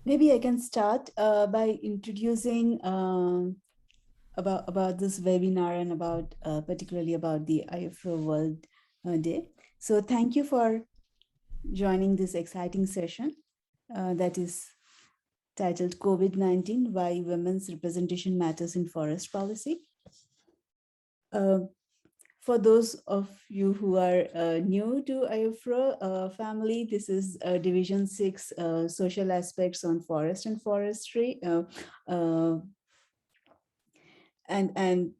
Maybe I can start by introducing about this webinar and about particularly about the IUFRO World Day. So thank you for joining this exciting session that is titled COVID-19, Why Women's Representation Matters in Forest Policy. Uh, for those of you who are new to IUFRO family, this is Division 6, Social Aspects on Forest and Forestry. Uh, and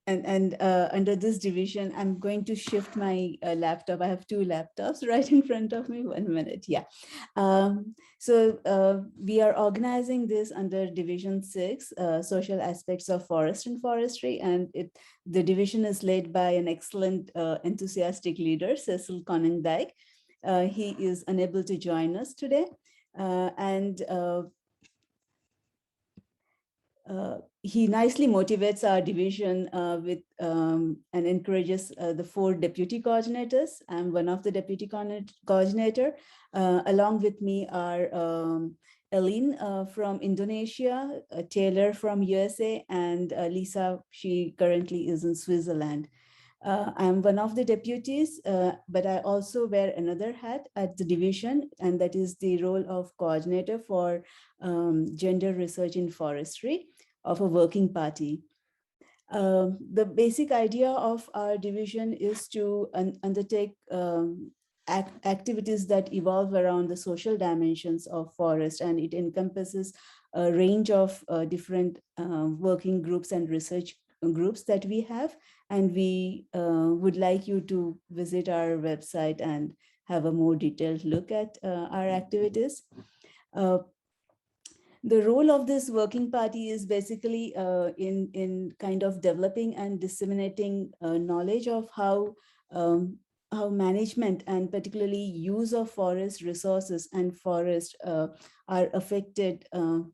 and under this division, I'm going to shift my laptop. I have two laptops right in front of me. 1 minute, yeah. So we are organizing this under Division 6, Social Aspects of Forest and Forestry, and the division is led by an excellent, enthusiastic leader, Cecil Conning-Dyke. He is unable to join us today, and he nicely motivates our division with and encourages the 4 deputy coordinators. I'm one of the deputy coordinator. Along with me are Eileen from Indonesia, Taylor from USA, and Lisa, she currently is in Switzerland. I'm one of the deputies, but I also wear another hat at the division, and that is the role of coordinator for gender research in forestry of a working party. The basic idea of our division is to undertake activities that evolve around the social dimensions of forest, and it encompasses a range of different working groups and research groups that we have. And we would like you to visit our website and have a more detailed look at our activities. Uh, the role of this working party is basically in kind of developing and disseminating knowledge of how management and particularly use of forest resources and forest are affected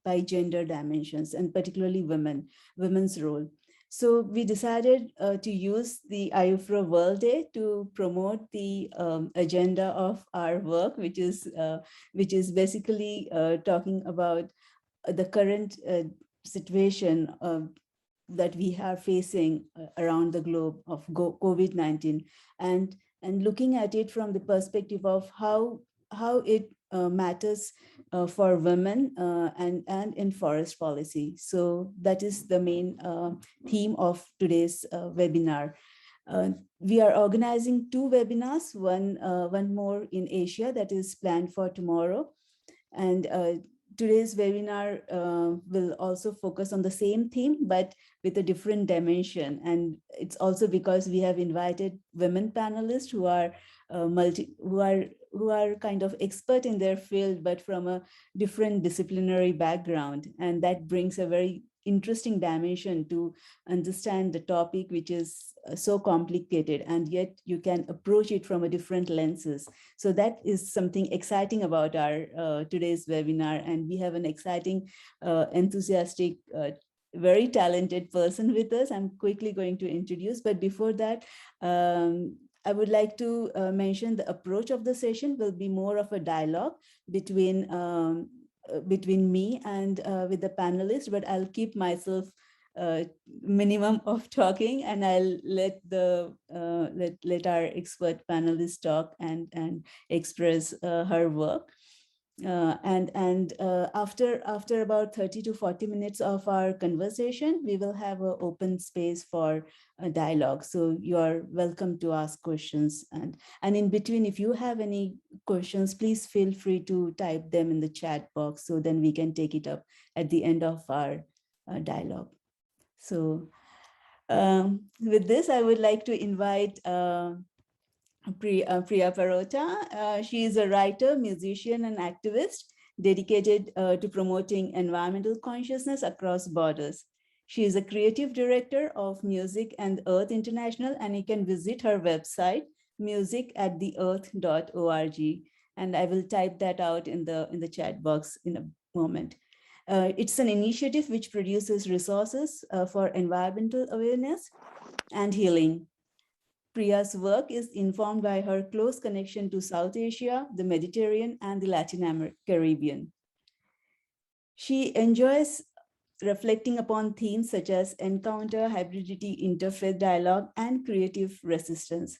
by gender dimensions, and particularly women's role. So we decided to use the IUFRO World Day to promote the agenda of our work, which is basically talking about the current situation that we are facing around the globe of COVID-19, and looking at it from the perspective of how it matters for women and in forest policy. So that is the main theme of today's webinar. We are organizing 2 webinars, one more in Asia that is planned for tomorrow, and today's webinar will also focus on the same theme, but with a different dimension. And it's also because we have invited women panelists who are who are kind of expert in their field, but from a different disciplinary background. And that brings a very interesting dimension to understand the topic, which is so complicated, and yet you can approach it from a different lenses. So that is something exciting about our today's webinar. And we have an exciting, enthusiastic, very talented person with us. I'm quickly going to introduce, but before that, I would like to mention the approach of the session will be more of a dialogue between me and with the panelists, but I'll keep myself uh, minimum of talking, and I'll let our expert panelist talk and express her work. After about 30 to 40 minutes of our conversation, we will have an open space for a dialogue. So you are welcome to ask questions. And in between, if you have any questions, please feel free to type them in the chat box, so then we can take it up at the end of our dialogue. So with this, I would like to invite Priya Parrotta. She is a writer, musician, and activist dedicated to promoting environmental consciousness across borders. She is a creative director of Music and Earth International, and you can visit her website, musicattheearth.org. And I will type that out in the chat box in a moment. It's an initiative which produces resources for environmental awareness and healing. Priya's work is informed by her close connection to South Asia, the Mediterranean, and the Caribbean. She enjoys reflecting upon themes such as encounter, hybridity, interfaith dialogue, and creative resistance.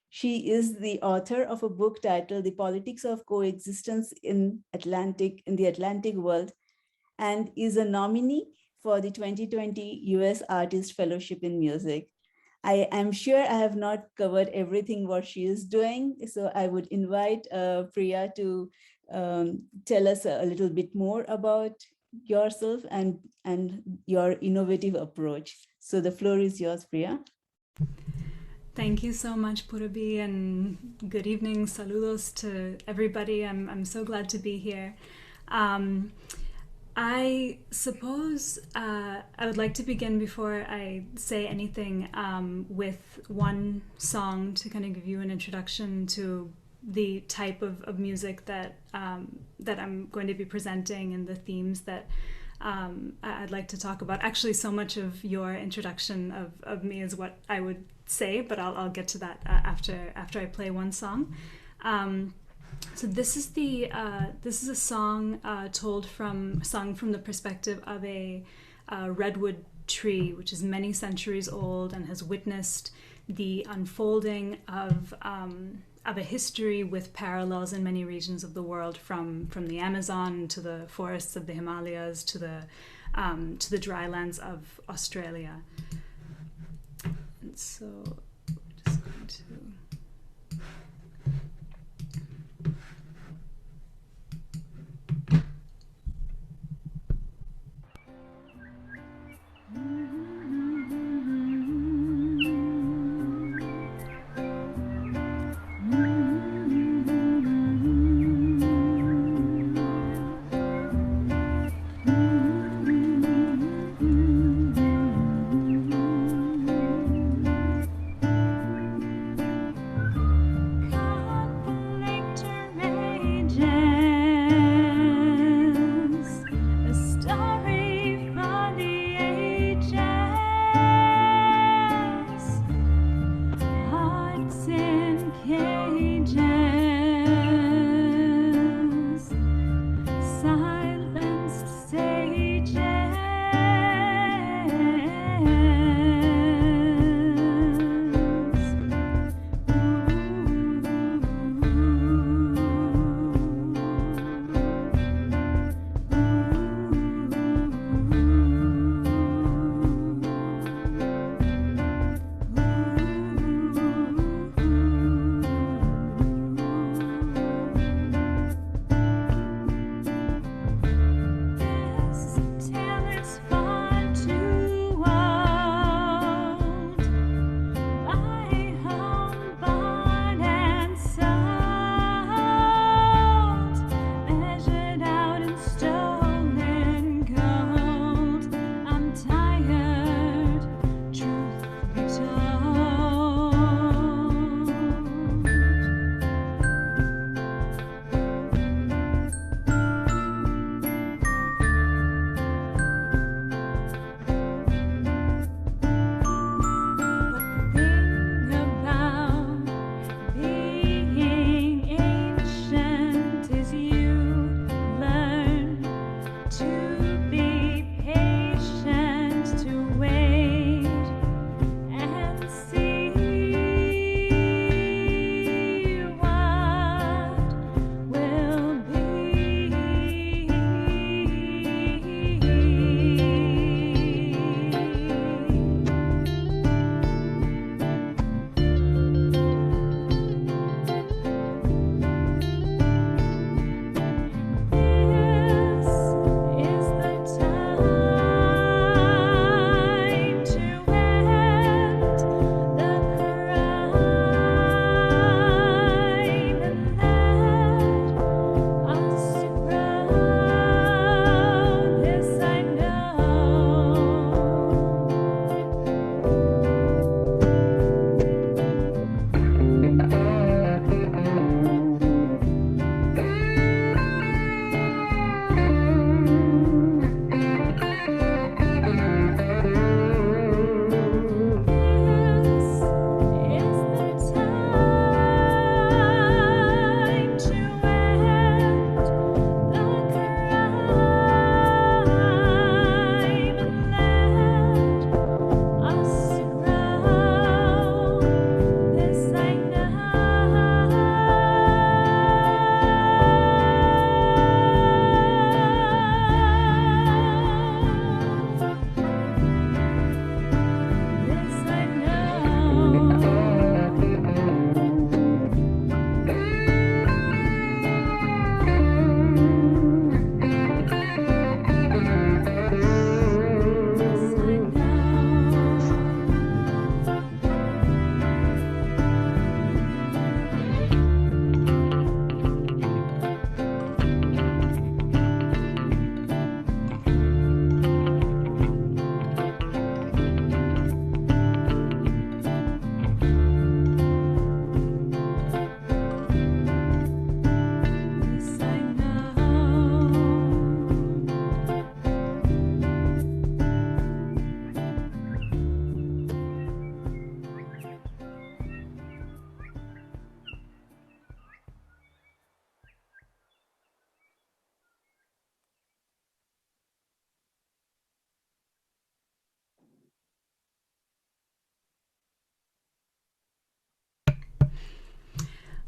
She is the author of a book titled The Politics of Coexistence in the Atlantic World, and is a nominee for the 2020 US Artist Fellowship in Music. I am sure I have not covered everything what she is doing, so I would invite Priya to tell us a little bit more about yourself and your innovative approach. So the floor is yours, Priya. Thank you so much, Purabi, and good evening. Saludos to everybody. I'm so glad to be here. I suppose I would like to begin before I say anything with one song to kind of give you an introduction to the type of music that that I'm going to be presenting and the themes that I'd like to talk about. Actually, so much of your introduction of me is what I would say, but I'll get to that after I play one song. So this is a song sung from the perspective of a redwood tree, which is many centuries old and has witnessed the unfolding of a history with parallels in many regions of the world, from the Amazon to the forests of the Himalayas to the drylands of Australia. And so we're just going to.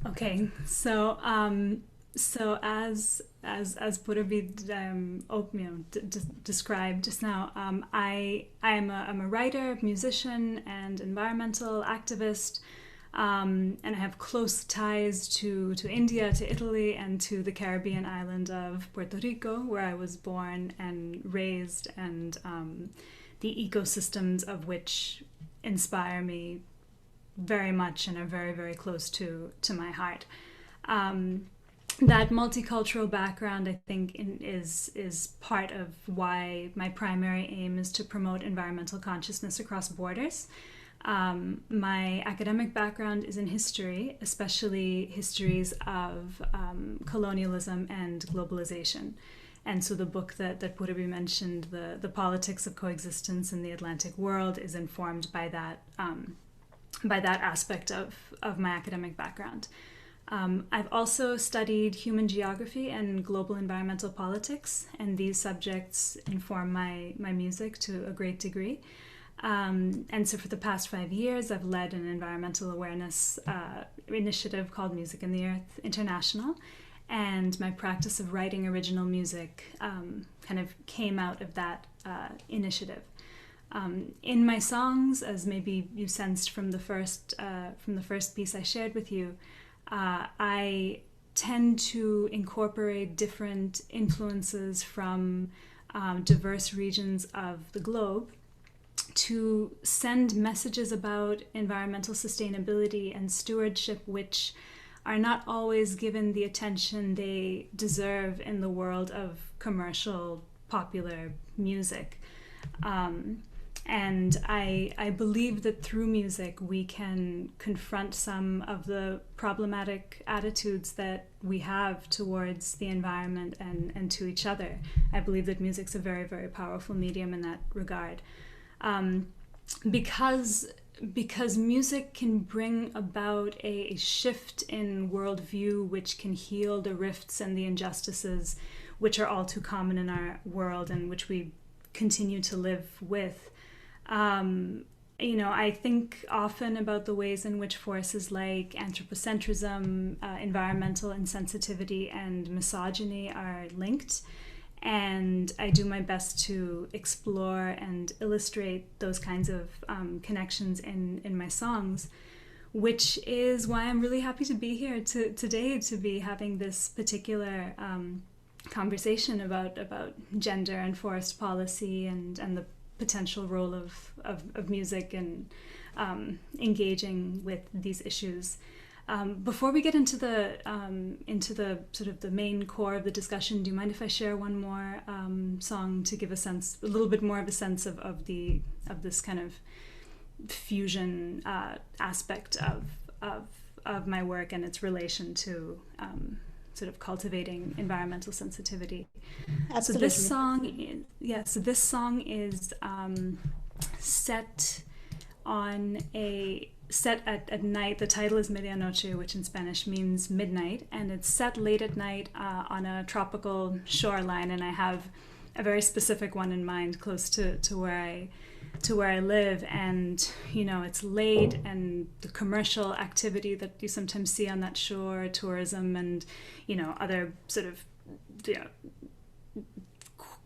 Okay, so as Puravi described just now, I'm a writer, musician, and environmental activist, and I have close ties to India, to Italy, and to the Caribbean island of Puerto Rico, where I was born and raised, and the ecosystems of which inspire me very much and are very, very close to my heart. Um, that multicultural background, I think, is part of why my primary aim is to promote environmental consciousness across borders. My academic background is in history, especially histories of colonialism and globalization. And so the book that Purabi mentioned, the Politics of Coexistence in the Atlantic World, is informed by that aspect of my academic background. I've also studied human geography and global environmental politics, and these subjects inform my music to a great degree. And so for the past 5 years, I've led an environmental awareness initiative called Music in the Earth International, and my practice of writing original music kind of came out of that initiative. In my songs, as maybe you sensed from the first piece I shared with you, I tend to incorporate different influences from diverse regions of the globe to send messages about environmental sustainability and stewardship, which are not always given the attention they deserve in the world of commercial popular music. And I believe that through music we can confront some of the problematic attitudes that we have towards the environment and to each other. I believe that music's a very, very powerful medium in that regard. Because music can bring about a shift in worldview which can heal the rifts and the injustices which are all too common in our world and which we continue to live with. I think often about the ways in which forces like anthropocentrism, environmental insensitivity, and misogyny are linked. And I do my best to explore and illustrate those kinds of connections in my songs, which is why I'm really happy to be here today to be having this particular conversation about gender and forest policy and the potential role of music and engaging with these issues. Before we get into the sort of the main core of the discussion, do you mind if I share one more song to give a little bit more of a sense of this kind of fusion aspect of my work and its relation to sort of cultivating environmental sensitivity? Absolutely. So this song is set at night. The title is Medianoche, which in Spanish means midnight, and it's set late at night on a tropical shoreline, and I have a very specific one in mind close to where I live. And it's late, and the commercial activity that you sometimes see on that shore, tourism and other sort of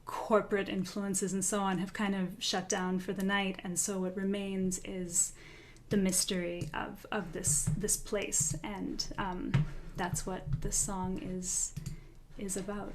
corporate influences and so on, have kind of shut down for the night, and so what remains is the mystery of this place, and that's what this song is about.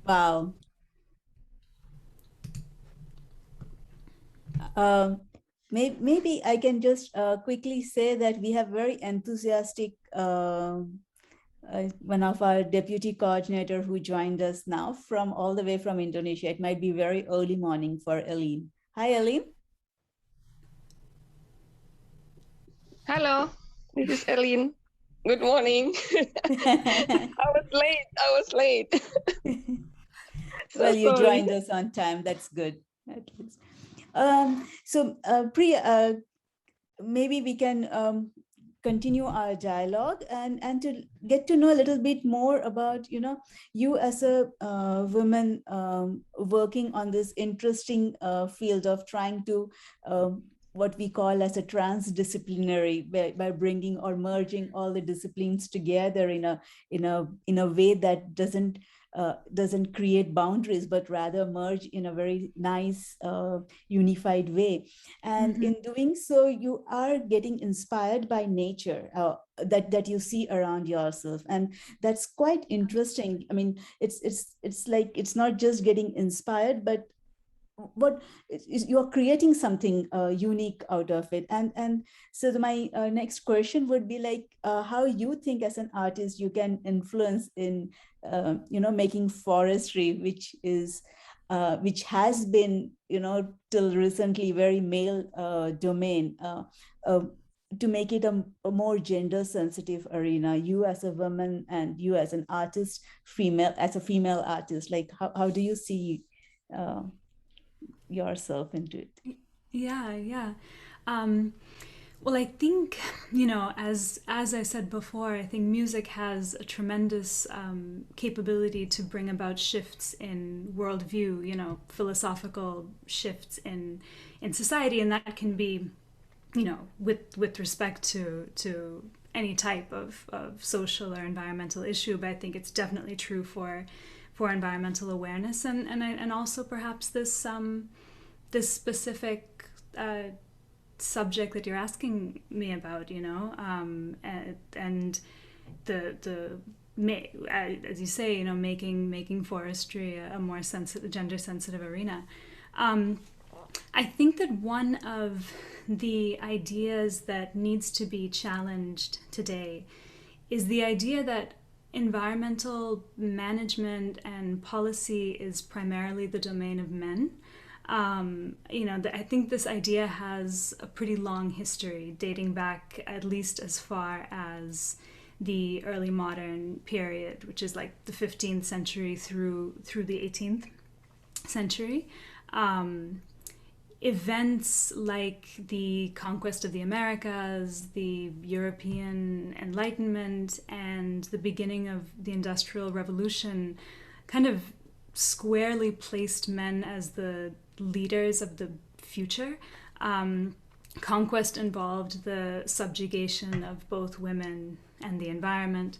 Wow. Um, maybe I can just quickly say that we have very enthusiastic one of our deputy coordinator who joined us now from all the way from Indonesia. It might be very early morning for Aline. Hi, Aline. Hello, this is Erlin. Good morning. I was late. I was late. So Well, you sorry. joined us on time. That's good, at least. Priya, maybe we can continue our dialogue and to get to know a little bit more about you as a woman working on this interesting field of trying to what we call as a transdisciplinary by bringing or merging all the disciplines together in a way that doesn't create boundaries but rather merge in a very nice unified way. And Mm-hmm. in doing so, you are getting inspired by nature that you see around yourself, and that's quite interesting. I mean, it's like it's not just getting inspired, but what is you're creating something unique out of it. And so my next question would be like how you think as an artist you can influence in making forestry, which has been till recently very male domain, uh, to make it a more gender sensitive arena. You as a woman and you as an artist, female, as a female artist, like how do you see uh, yourself into it? Yeah, yeah. Um, well, I think, you know, as I said before, I think music has a tremendous capability to bring about shifts in worldview, you know, philosophical shifts in society, and that can be, you know, with respect to any type of social or environmental issue. But I think it's definitely true for environmental awareness and also perhaps this specific subject that you're asking me about, you know, and the as you say, you know, making forestry a more sensitive, gender sensitive arena. Um, I think that one of the ideas that needs to be challenged today is the idea that environmental management and policy is primarily the domain of men. You know, I think this idea has a pretty long history, dating back at least as far as the early modern period, which is like the 15th century through the 18th century. Um, Events like the conquest of the Americas, the European Enlightenment, and the beginning of the Industrial Revolution kind of squarely placed men as the leaders of the future. Conquest involved the subjugation of both women and the environment.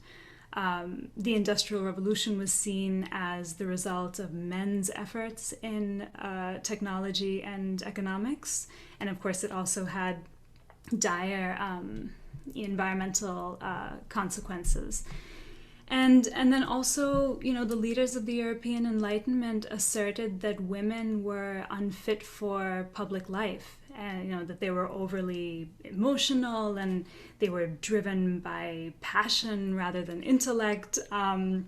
The Industrial Revolution was seen as the result of men's efforts in technology and economics. And of course, it also had dire environmental consequences. And then also, you know, the leaders of the European Enlightenment asserted that women were unfit for public life, and you know that they were overly emotional and they were driven by passion rather than intellect. And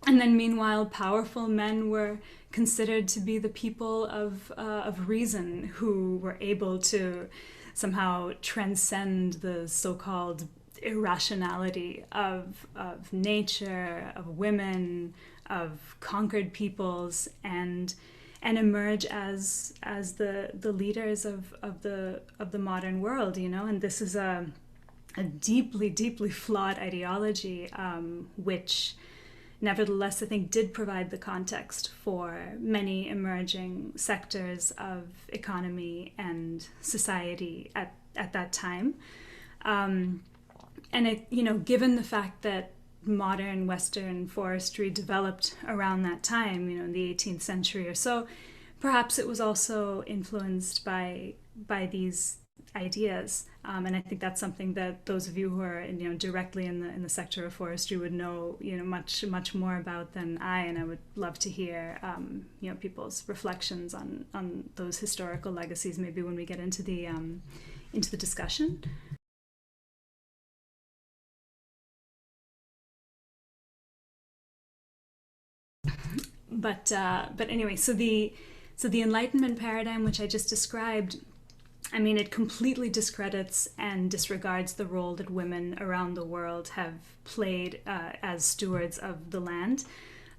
then, meanwhile, powerful men were considered to be the people of reason who were able to somehow transcend the so-called irrationality of nature, of women, of conquered peoples, and emerge as the leaders of the modern world, you know. And this is a deeply flawed ideology, which nevertheless I think did provide the context for many emerging sectors of economy and society at that time. And it, you know, given the fact that modern Western forestry developed around that time, you know, in the 18th century or so, perhaps it was also influenced by these ideas. And I think that's something that those of you who are directly in the sector of forestry would know much more about than I. And I would love to hear people's reflections on those historical legacies. Maybe when we get into the discussion. But anyway, so the Enlightenment paradigm, which I just described, I mean, it completely discredits and disregards the role that women around the world have played as stewards of the land.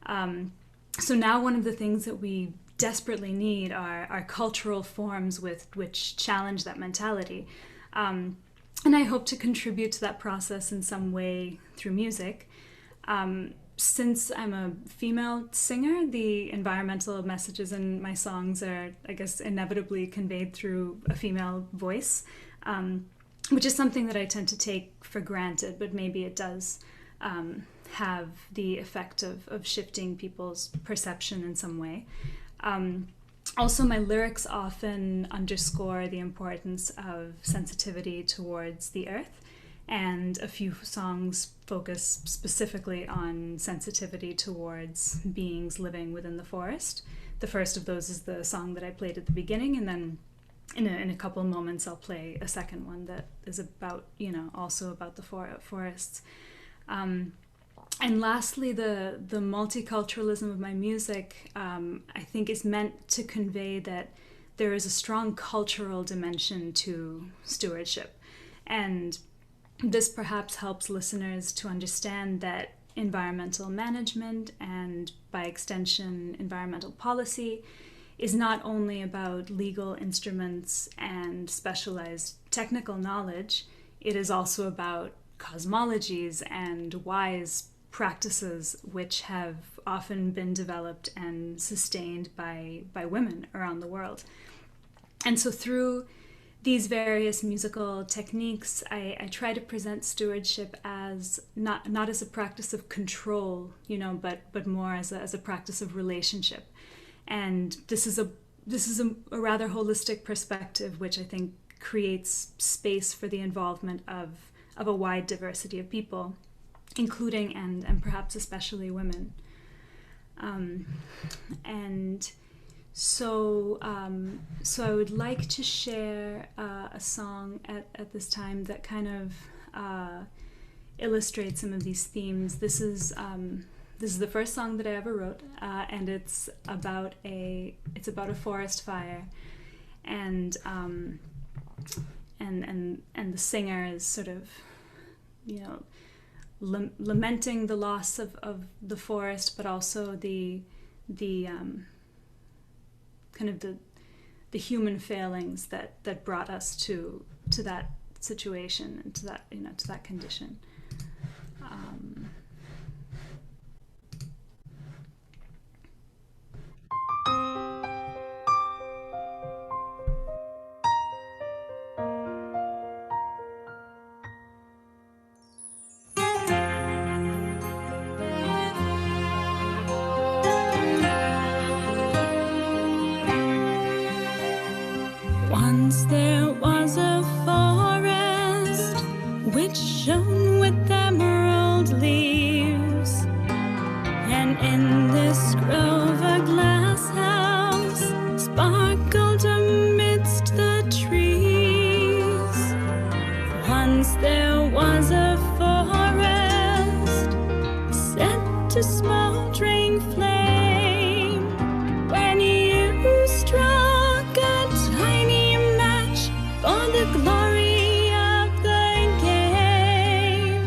So now one of the things that we desperately need are cultural forms which challenge that mentality. And I hope to contribute to that process in some way through music. Since I'm a female singer, the environmental messages in my songs are, I guess, inevitably conveyed through a female voice, which is something that I tend to take for granted, but maybe it does have the effect of shifting people's perception in some way. Also, my lyrics often underscore the importance of sensitivity towards the earth, and a few songs focus specifically on sensitivity towards beings living within the forest. The first of those is the song that I played at the beginning, and then in a couple of moments I'll play a second one that is about, also about the forests. And lastly, the multiculturalism of my music, I think, is meant to convey that there is a strong cultural dimension to stewardship. And this perhaps helps listeners to understand that environmental management, and by extension environmental policy, is not only about legal instruments and specialized technical knowledge, it is also about cosmologies and wise practices which have often been developed and sustained by women around the world. And so through these various musical techniques, I try to present stewardship as not as a practice of control, but more as a practice of relationship. And this is a rather holistic perspective, which I think creates space for the involvement of a wide diversity of people, including and perhaps especially women. So I would like to share a song at this time that kind of illustrates some of these themes. This is the first song that I ever wrote, and it's about a forest fire, and the singer is sort of lamenting the loss of the forest, but also the kind of the human failings that brought us to that situation and to that condition. Once there was a forest which shone with emerald leaves, and in this grove a glass house sparkled amidst the trees. Once there was a forest set to smoldering flame, when you struck a tiny match for the glory of the game.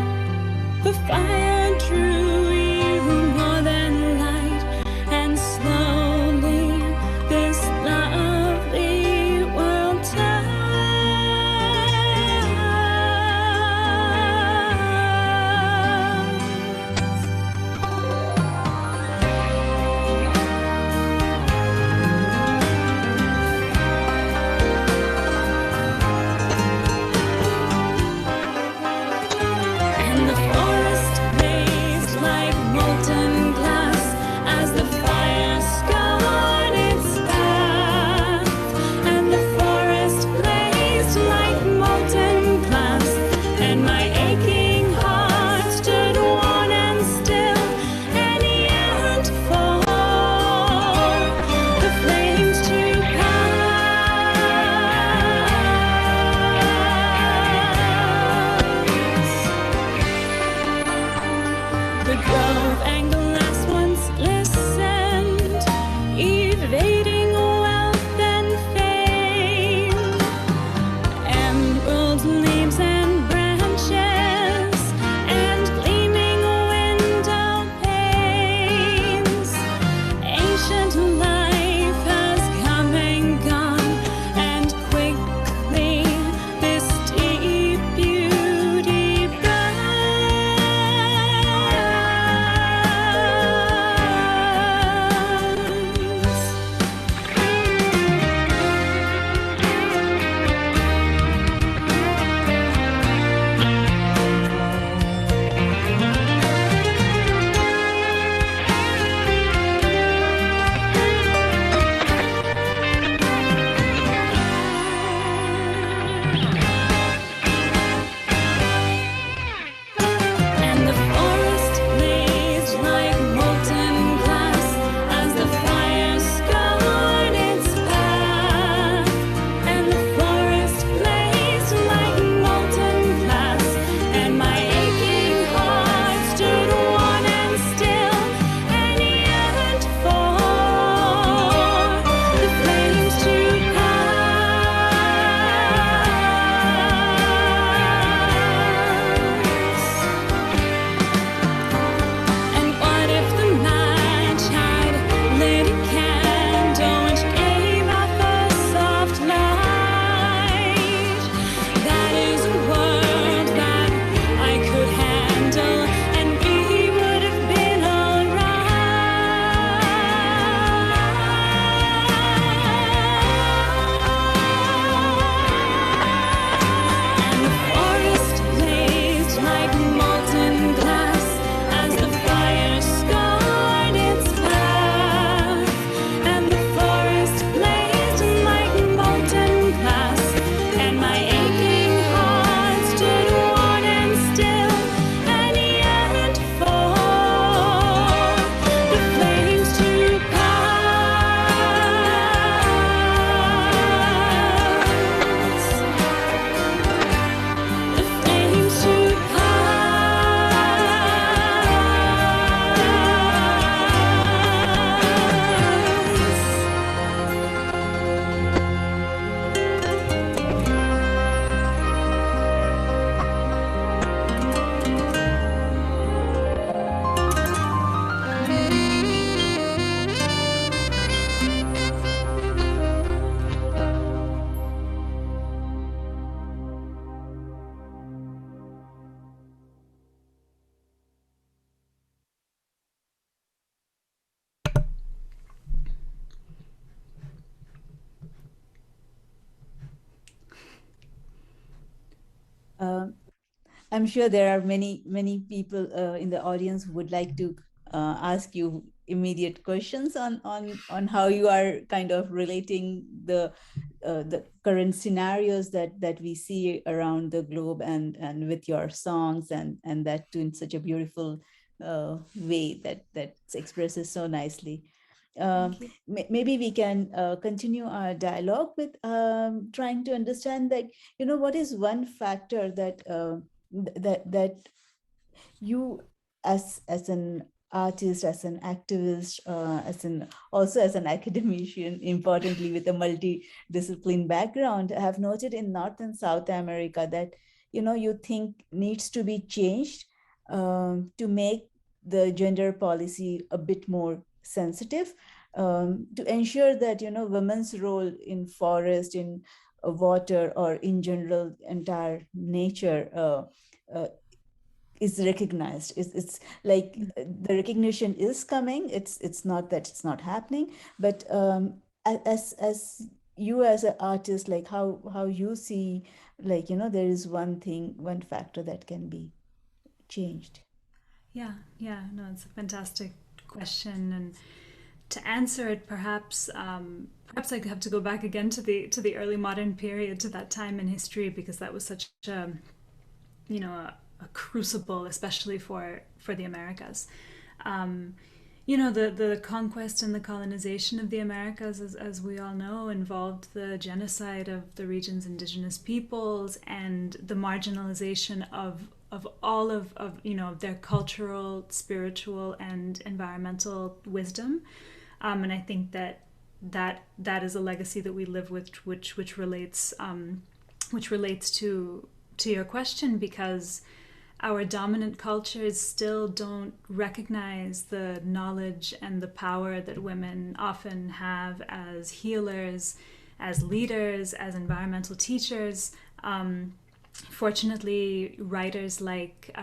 The fire drew you more than light, and slowly this lovely world turns. The grove and glass once listened, evading wealth and fame. Emerald leaves and branches, and gleaming window panes. Ancient life has come and gone, and quickly this deep beauty and the forest blazed like molten glass as the fire scoured its path. And the forest blazed like molten glass, and my aching heart stood worn and still, and yearned for the flames to pass. And what if the match had lit a candle which gave off a soft light? That is a world that I could handle, and we would have been alright. And the forest blazed like molten glass as the fire scarred its path. And the forest blazed like molten glass, and my aching heart stood worn and still, and yearned for the flames to pass. The flames to I'm sure there are many people in the audience who would like to ask you immediate questions on how you are kind of relating the current scenarios that we see around the globe, and with your songs, and that too in such a beautiful way that expresses so nicely. Thank you. Maybe we can continue our dialogue with trying to understand that, what is one factor that you, as an artist, as an activist, also as an academician, importantly with a multidiscipline background, have noted in North and South America that you think needs to be changed to make the gender policy a bit more sensitive, to ensure that women's role in forest, in water, or in general entire nature uh, is recognized. It's like the recognition is coming. It's not that it's not happening, but as you as an artist, like how you see, like there is one factor that can be changed. Yeah, no, it's a fantastic question, and to answer it, perhaps I have to go back again to the early modern period, to that time in history, because that was such a crucible, especially for the Americas. The conquest and the colonization of the Americas, as we all know, involved the genocide of the region's indigenous peoples and the marginalization of all of their cultural, spiritual, and environmental wisdom. And I think that is a legacy that we live with, which relates to your question, because our dominant cultures still don't recognize the knowledge and the power that women often have as healers, as leaders, as environmental teachers. Fortunately, writers like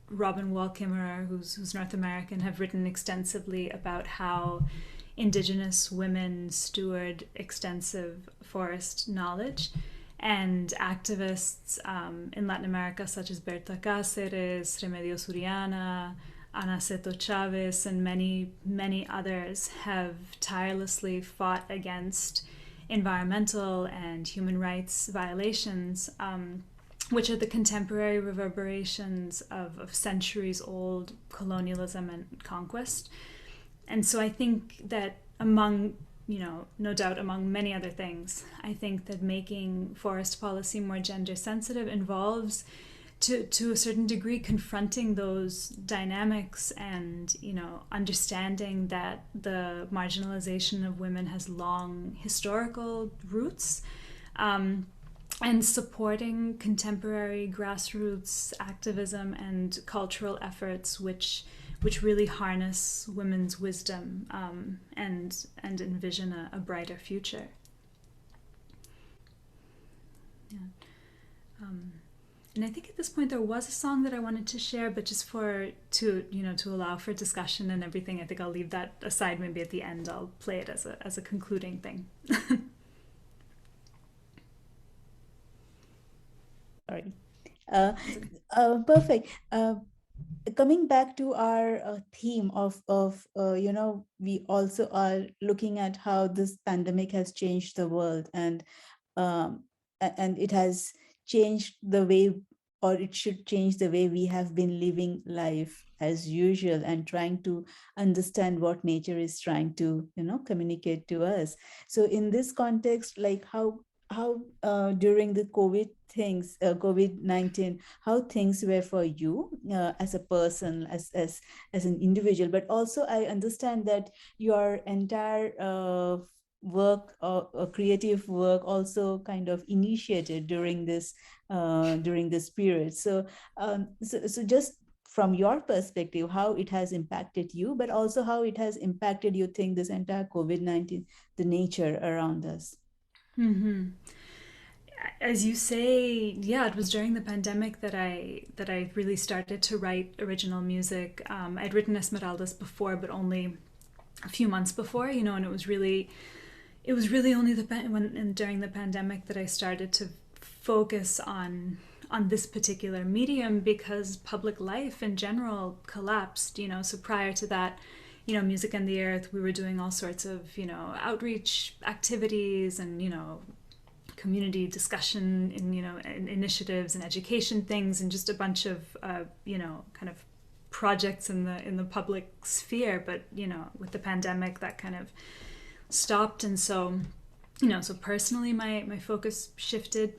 Robin Wall Kimmerer, who's North American, have written extensively about how Indigenous women steward extensive forest knowledge. And activists in Latin America, such as Berta Cáceres, Remedios Suriana, Ana Seto Chavez, and many, many others, have tirelessly fought against environmental and human rights violations, which are the contemporary reverberations of centuries-old colonialism and conquest. And so I think that among, no doubt among many other things, I think that making forest policy more gender sensitive involves, to a certain degree, confronting those dynamics and, understanding that the marginalization of women has long historical roots, and supporting contemporary grassroots activism and cultural efforts which really harness women's wisdom and envision a brighter future. Yeah. And I think at this point there was a song that I wanted to share, but just to allow for discussion and everything, I think I'll leave that aside. Maybe at the end I'll play it as a concluding thing. Sorry. Perfect. Coming back to our theme of we also are looking at how this pandemic has changed the world, and it has changed the way, or it should change the way we have been living life as usual, and trying to understand what nature is trying to communicate to us. So in this context, like how during the COVID-19, how things were for you as a person, as an individual, but also I understand that your entire work, creative work, also kind of initiated during this period. So just from your perspective, how it has impacted you, but also how it has impacted, you think, this entire COVID-19, the nature around us. Mm-hmm. As you say, yeah, it was during the pandemic that I really started to write original music. I'd written Esmeraldas before, but only a few months before, and it was really only during the pandemic that I started to focus on this particular medium, because public life in general collapsed. So prior to that, Music and the Earth, we were doing all sorts of, outreach activities and, community discussion and initiatives and education things, and just a bunch of, kind of projects in the public sphere. But, with the pandemic, that kind of stopped. And so, so personally, my focus shifted.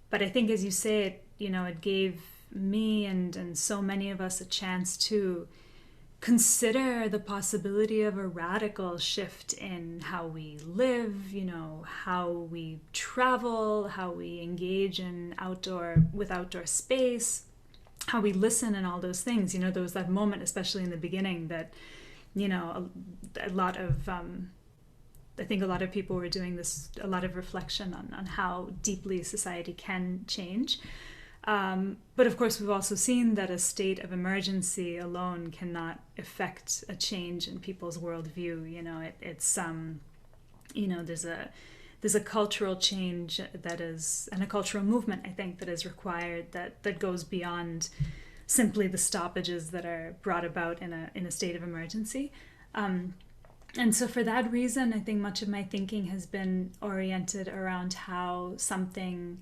But I think, as you say, it gave me and so many of us a chance to consider the possibility of a radical shift in how we live, how we travel, how we engage in outdoor space, how we listen, and all those things. There was that moment, especially in the beginning, that, a lot of, I think a lot of people were doing this, a lot of reflection on how deeply society can change. But of course, we've also seen that a state of emergency alone cannot affect a change in people's worldview. It's there's a cultural change that is, and a cultural movement, I think, that is required, that goes beyond simply the stoppages that are brought about in a state of emergency. And so for that reason, I think much of my thinking has been oriented around how something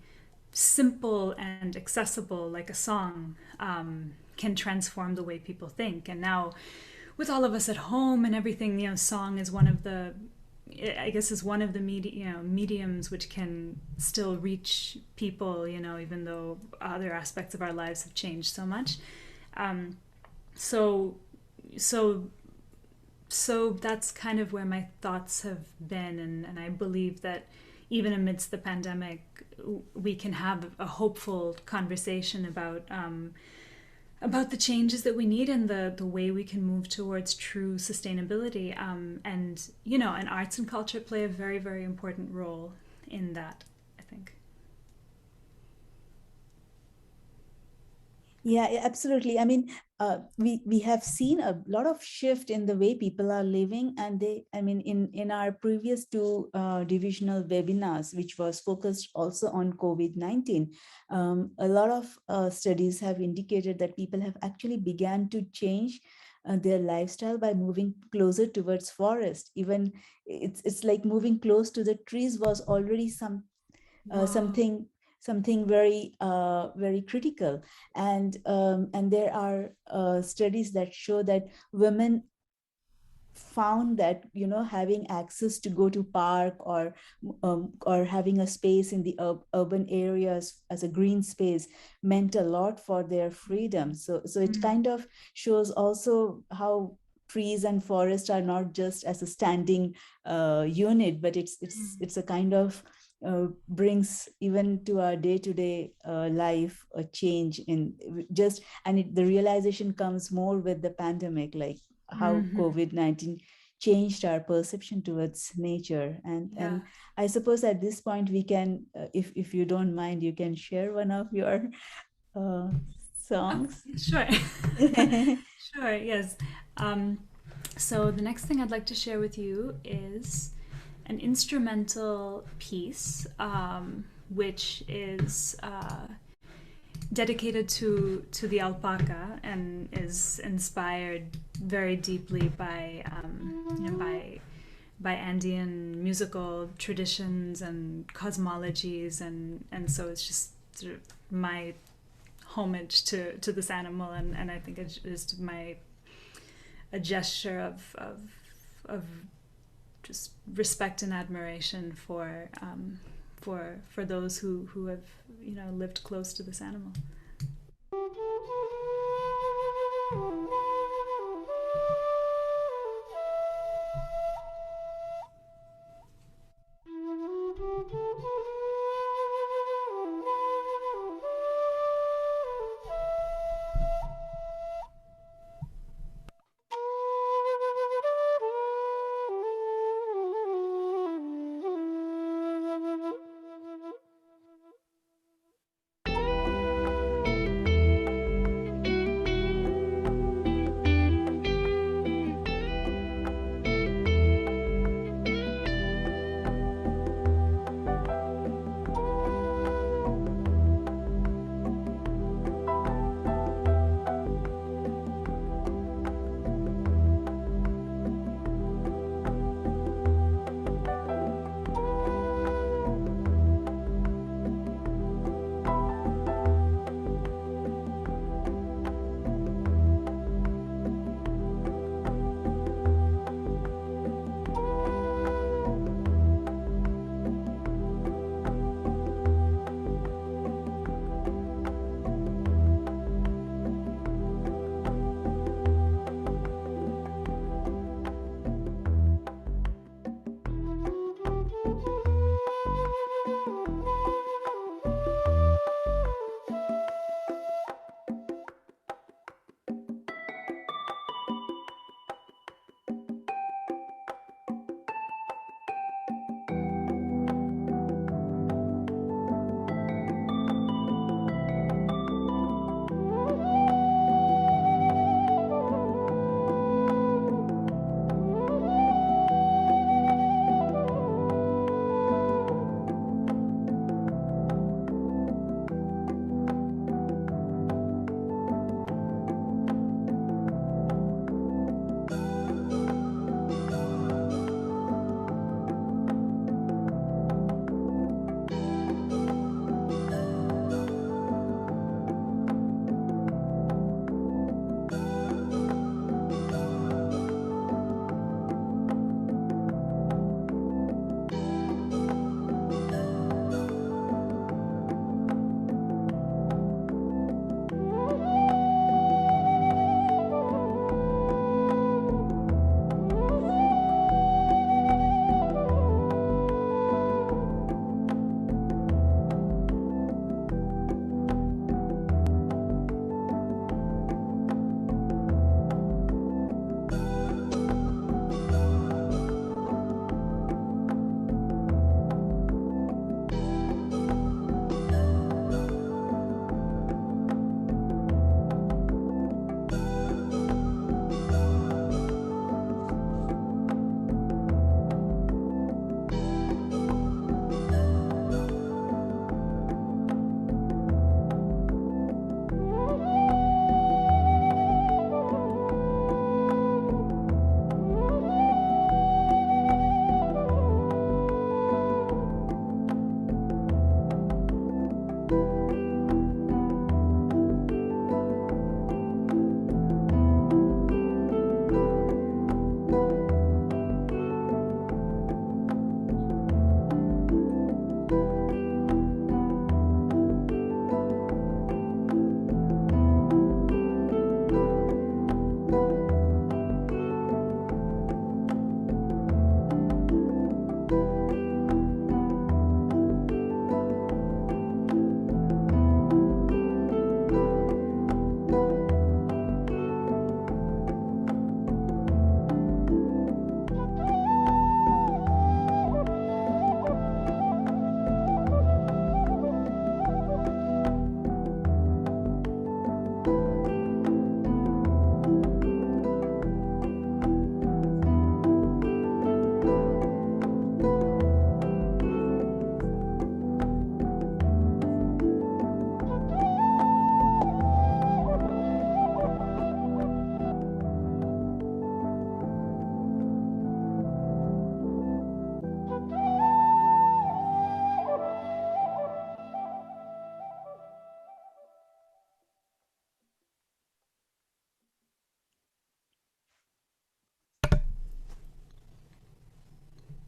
simple and accessible, like a song, can transform the way people think. And now, with all of us at home and everything, song is one of the I guess is one of the mediums which can still reach people, even though other aspects of our lives have changed so much. So so so that's kind of where my thoughts have been, and I believe that even amidst the pandemic, we can have a hopeful conversation about the changes that we need and the way we can move towards true sustainability. And arts and culture play a very, very important role in that, I think. Yeah, absolutely. I mean, we have seen a lot of shift in the way people are living, and in our previous two divisional webinars, which was focused also on COVID-19, a lot of studies have indicated that people have actually began to change their lifestyle by moving closer towards forest. Even it's like moving close to the trees was already something very critical. And there are studies that show that women found that having access to go to park, or having a space in the urban areas as a green space meant a lot for their freedom. So it kind of shows also how trees and forests are not just as a standing unit, but it's a kind of brings even to our day-to-day life a change in just, and the realization comes more with the pandemic, like how COVID-19 changed our perception towards nature. And I suppose at this point we can, if you don't mind, you can share one of your songs. Sure. Sure, yes. So the next thing I'd like to share with you is an instrumental piece, which is dedicated to the alpaca and is inspired very deeply by Andean musical traditions and cosmologies, and so it's just sort of my homage to this animal, and I think it's just a gesture of just respect and admiration for those who have lived close to this animal.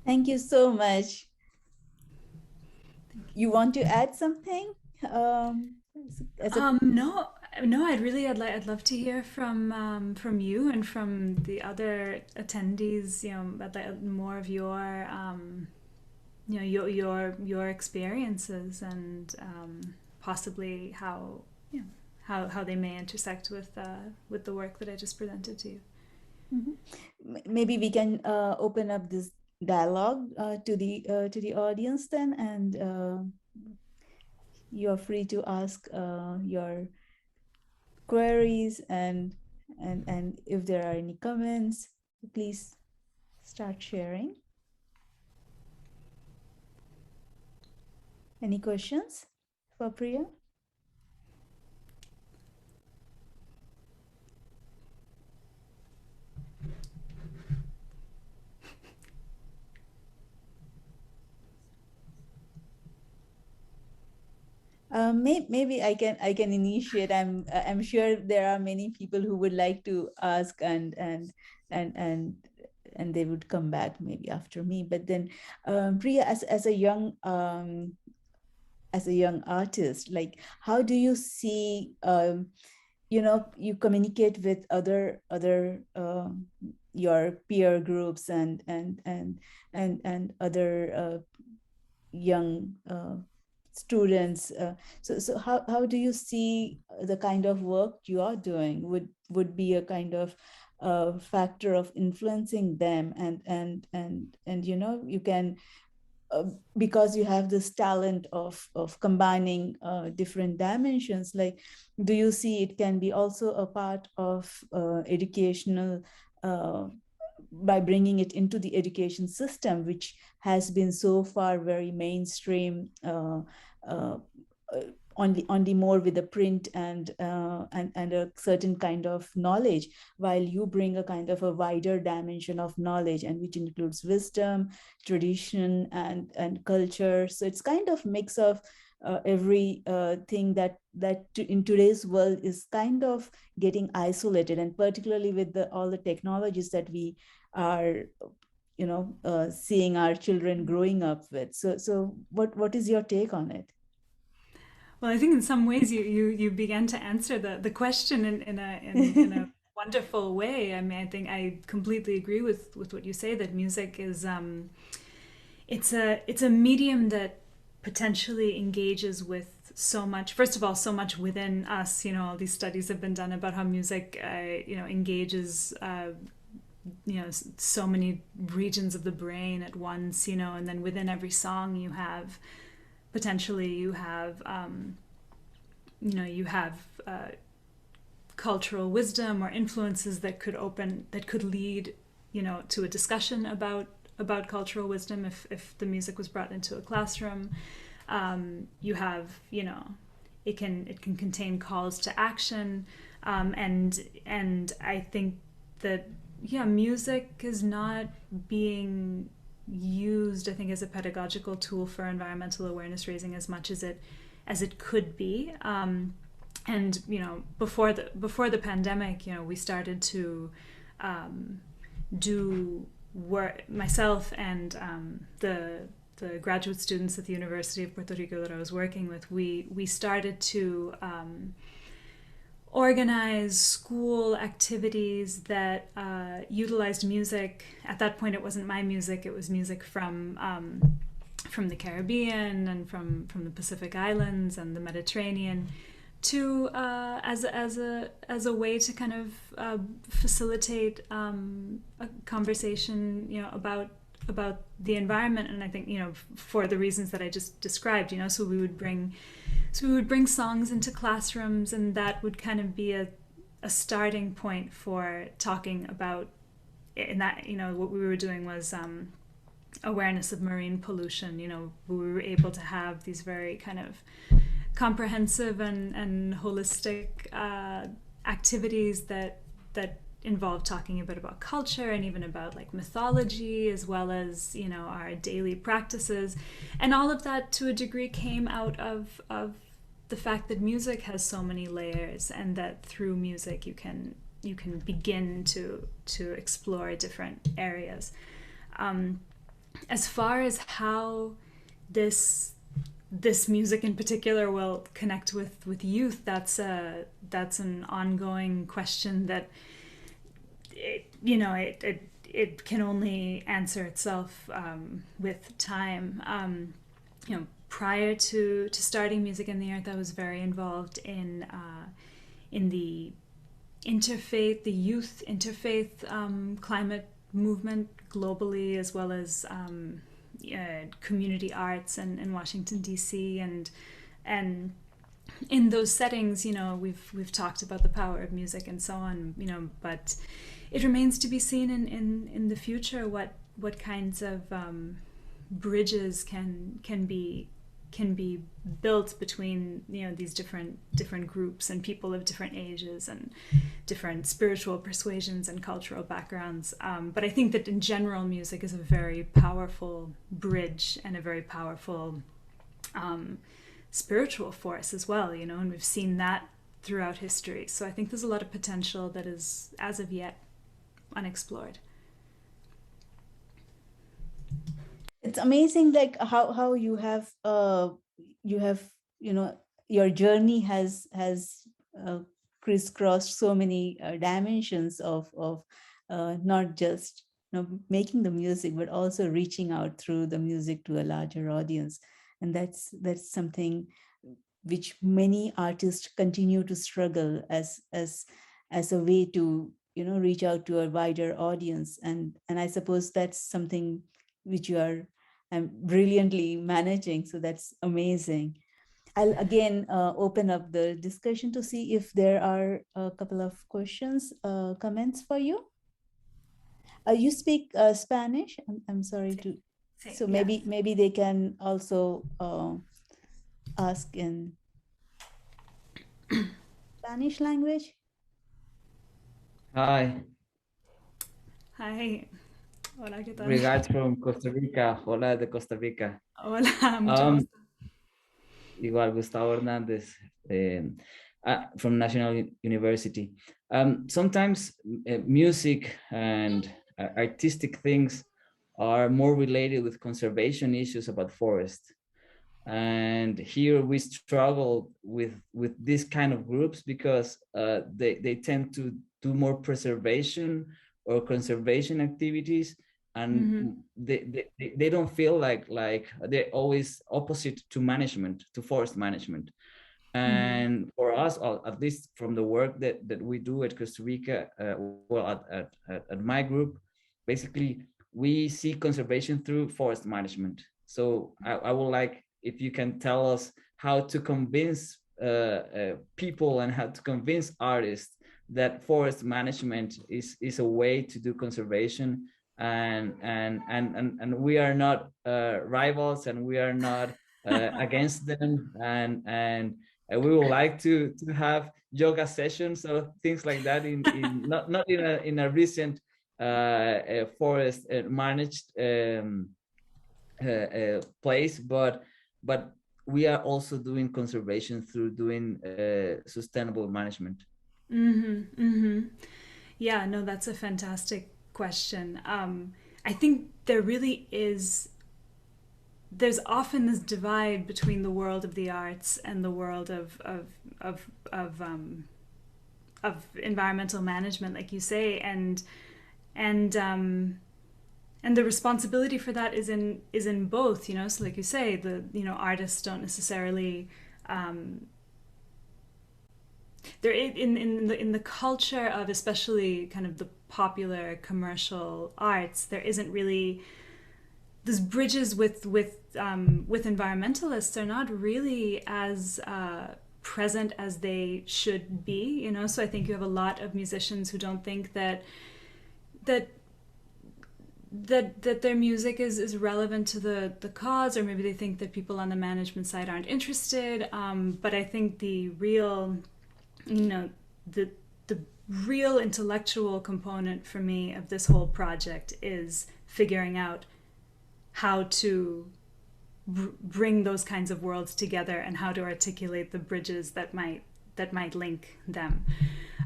Thank you so much. You want to add something? No, I'd love to hear from you and from the other attendees. I'd like more of your your experiences and possibly how how they may intersect with the work that I just presented to you. Maybe we can open up this dialogue to the audience then, and you're free to ask your queries, and if there are any comments, please start sharing. Any questions for Priya? Maybe I can initiate. I'm sure there are many people who would like to ask, and and they would come back maybe after me. But then, Priya, as a young artist, like, how do you see, you communicate with other your peer groups and other young students, so how do you see the kind of work you are doing would be a kind of factor of influencing them, and you can, because you have this talent of combining different dimensions, like, do you see it can be also a part of educational, by bringing it into the education system, which has been so far very mainstream, uh, only more with the print and a certain kind of knowledge, while you bring a kind of a wider dimension of knowledge, and which includes wisdom, tradition, and culture. So it's kind of mix of every thing that in today's world is kind of getting isolated, and particularly with all the technologies that we are seeing our children growing up with. So what is your take on it? Well, I think in some ways you began to answer the question in a wonderful way. I mean, I think I completely agree with what you say, that music is it's a medium that potentially engages with so much. First of all, so much within us. All these studies have been done about how music engages so many regions of the brain at once, and then within every song you have cultural wisdom or influences that could lead to a discussion about cultural wisdom if the music was brought into a classroom. You have, it can contain calls to action, and I think that music is not being used, I think, as a pedagogical tool for environmental awareness raising as much as it could be. And before the pandemic, we started to do work, myself and the graduate students at the University of Puerto Rico that I was working with. We started to organize school activities that utilized music. At that point, it wasn't my music; it was music from the Caribbean and from the Pacific Islands and the Mediterranean, to as a way to kind of facilitate a conversation, about the environment. And I think, for the reasons that I just described, so we would bring songs into classrooms, and that would kind of be a starting point for talking about, in that, what we were doing was awareness of marine pollution. We were able to have these very kind of comprehensive and holistic activities that involve talking a bit about culture and even about like mythology, as well as our daily practices. And all of that, to a degree, came out of the fact that music has so many layers, and that through music you can begin to explore different areas. as far as how this music in particular will connect with youth, that's an ongoing question that it can only answer itself with time. Prior to starting Music in the Earth, I was very involved in the interfaith, the youth interfaith climate movement globally, as well as community arts in Washington D.C. and in those settings, we've talked about the power of music and so on, but it remains to be seen in the future what kinds of bridges can be built between these different groups and people of different ages and different spiritual persuasions and cultural backgrounds. But I think that in general, music is a very powerful bridge and a very powerful spiritual force as well, and we've seen that throughout history. So I think there's a lot of potential that is, as of yet, unexplored. It's amazing, like how you have your journey has crisscrossed so many dimensions of not just making the music, but also reaching out through the music to a larger audience. And that's something which many artists continue to struggle as a way to reach out to a wider audience. And I suppose that's something which you are brilliantly managing. So that's amazing. I'll again open up the discussion to see if there are a couple of questions, comments for you. You speak Spanish? I'm sorry to. So maybe they can also ask in Spanish language. Hi. Hi. Hola, ¿qué tal? Regards from Costa Rica. Hola de Costa Rica. Hola, mucho gusto. Igual, Gustavo Hernández from National University. Sometimes music and artistic things are more related with conservation issues about forest. And here we struggle with this kind of groups because they tend to do more preservation or conservation activities, and they don't feel like they're always opposite to management, to forest management. And for us, at least from the work that we do at Costa Rica, at my group, basically we see conservation through forest management. So I would like if you can tell us how to convince people and how to convince artists that forest management is a way to do conservation, and we are not rivals, and we are not against them, and we would like to have yoga sessions or things like that in not in a recent forest managed place, but we are also doing conservation through doing sustainable management. Yeah, no, that's a fantastic question. I think there really is. There's often this divide between the world of the arts and the world of environmental management, like you say, and the responsibility for that is in both. So like you say, the artists don't necessarily. They're in the culture of especially kind of the popular commercial arts. There isn't really these bridges with environmentalists are not really as present as they should be. So I think you have a lot of musicians who don't think that their music is relevant to the cause, or maybe they think that people on the management side aren't interested. But I think the real the real intellectual component for me of this whole project is figuring out how to bring those kinds of worlds together and how to articulate the bridges that might link them.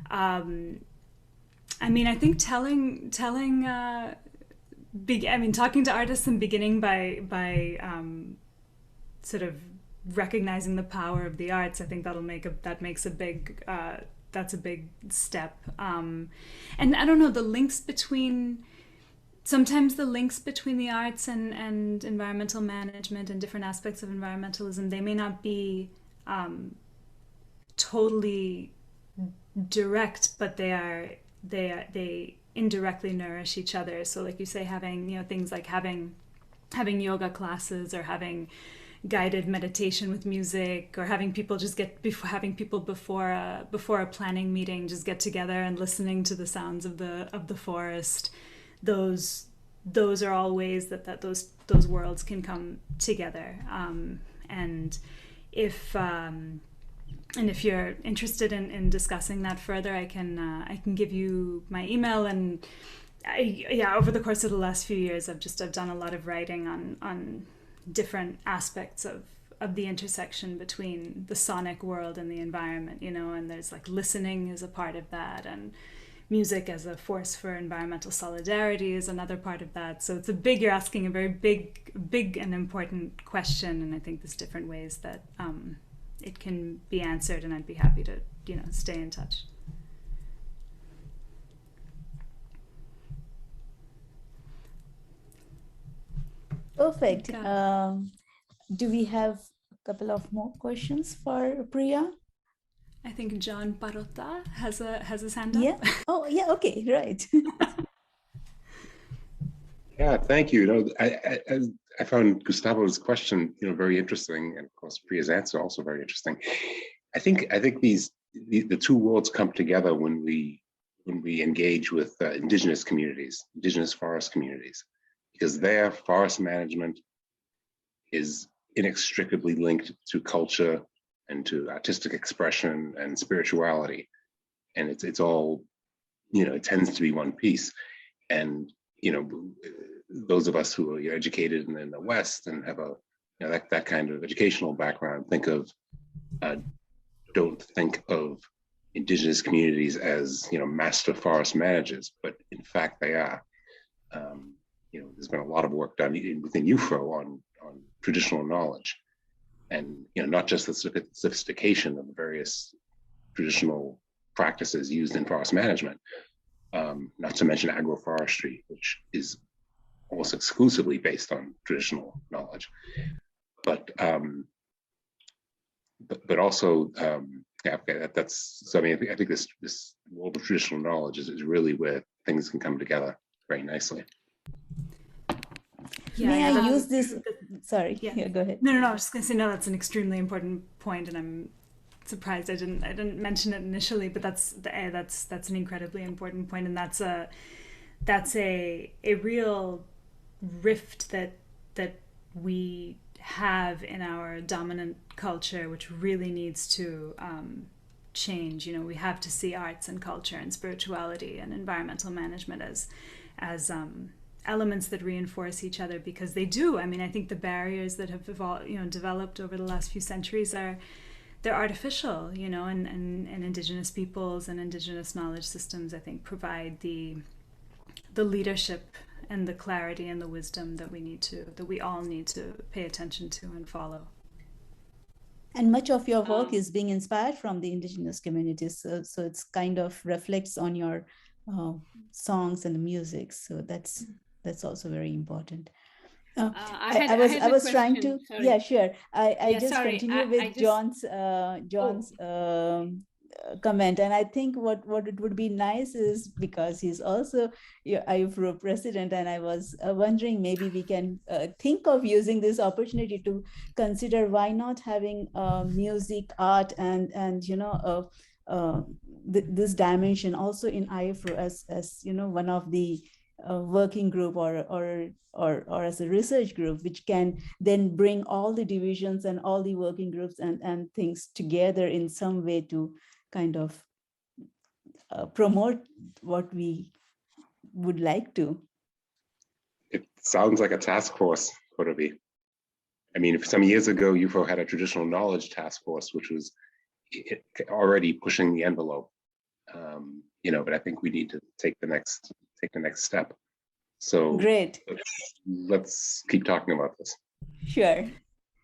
I think telling talking to artists and beginning by sort of recognizing the power of the arts, I think that's a big step. And I don't know, the links between the arts and environmental management and different aspects of environmentalism, they may not be totally direct, but they indirectly nourish each other. So like you say, having things like having yoga classes, or having guided meditation with music, or having people before a planning meeting just get together and listening to the sounds of the forest. Those are all ways that those worlds can come together. And if you're interested in discussing that further, I can give you my email. And over the course of the last few years, I've done a lot of writing on different aspects of the intersection between the sonic world and the environment, and there's like listening is a part of that, and music as a force for environmental solidarity is another part of that. So you're asking a very big and important question, and I think there's different ways that it can be answered, and I'd be happy to stay in touch. Perfect. Do we have a couple of more questions for Priya? I think John Parrotta has his hand up. Yeah. Oh, yeah. Okay. Right. Yeah. Thank you. I found Gustavo's question, very interesting, and of course Priya's answer also very interesting. I think the two worlds come together when we engage with indigenous communities, indigenous forest communities, because their forest management is inextricably linked to culture and to artistic expression and spirituality, and it's all, it tends to be one piece. And those of us who are educated in the West and have that kind of educational background don't think of indigenous communities as master forest managers, but in fact they are. There's been a lot of work done within IUFRO on traditional knowledge, and not just the sophistication of the various traditional practices used in forest management, not to mention agroforestry, which is almost exclusively based on traditional knowledge, but also that's so. I mean, I think this world of traditional knowledge is really where things can come together very nicely. Yeah, May I use this? Sorry. Yeah, go ahead. No. I was just going to say, no, that's an extremely important point, and I'm surprised I didn't mention it initially, but that's an incredibly important point, and that's a real rift that we have in our dominant culture, which really needs to change. We have to see arts and culture and spirituality and environmental management as elements that reinforce each other, because they do. I mean, I think the barriers that have developed over the last few centuries they're artificial, and indigenous peoples and indigenous knowledge systems, I think, provide the leadership and the clarity and the wisdom that we all need to pay attention to and follow. And much of your work is being inspired from the indigenous communities, so it's kind of reflects on your songs and the music. So that's also very important. I was trying to. Sorry. Yeah, sure. I just continue with John's comment, and I think what it would be nice is, because he's also IUFRO president, and I was wondering maybe we can think of using this opportunity to consider why not having music, art, and this dimension also in IUFRO as one of the working group or as a research group, which can then bring all the divisions and all the working groups and things together in some way to kind of promote what we would like to. It sounds like a task force, Kotobi. I mean, some years ago, IUFRO had a traditional knowledge task force, which was already pushing the envelope. But I think we need to take the next step. So Great. let's keep talking about this. Sure.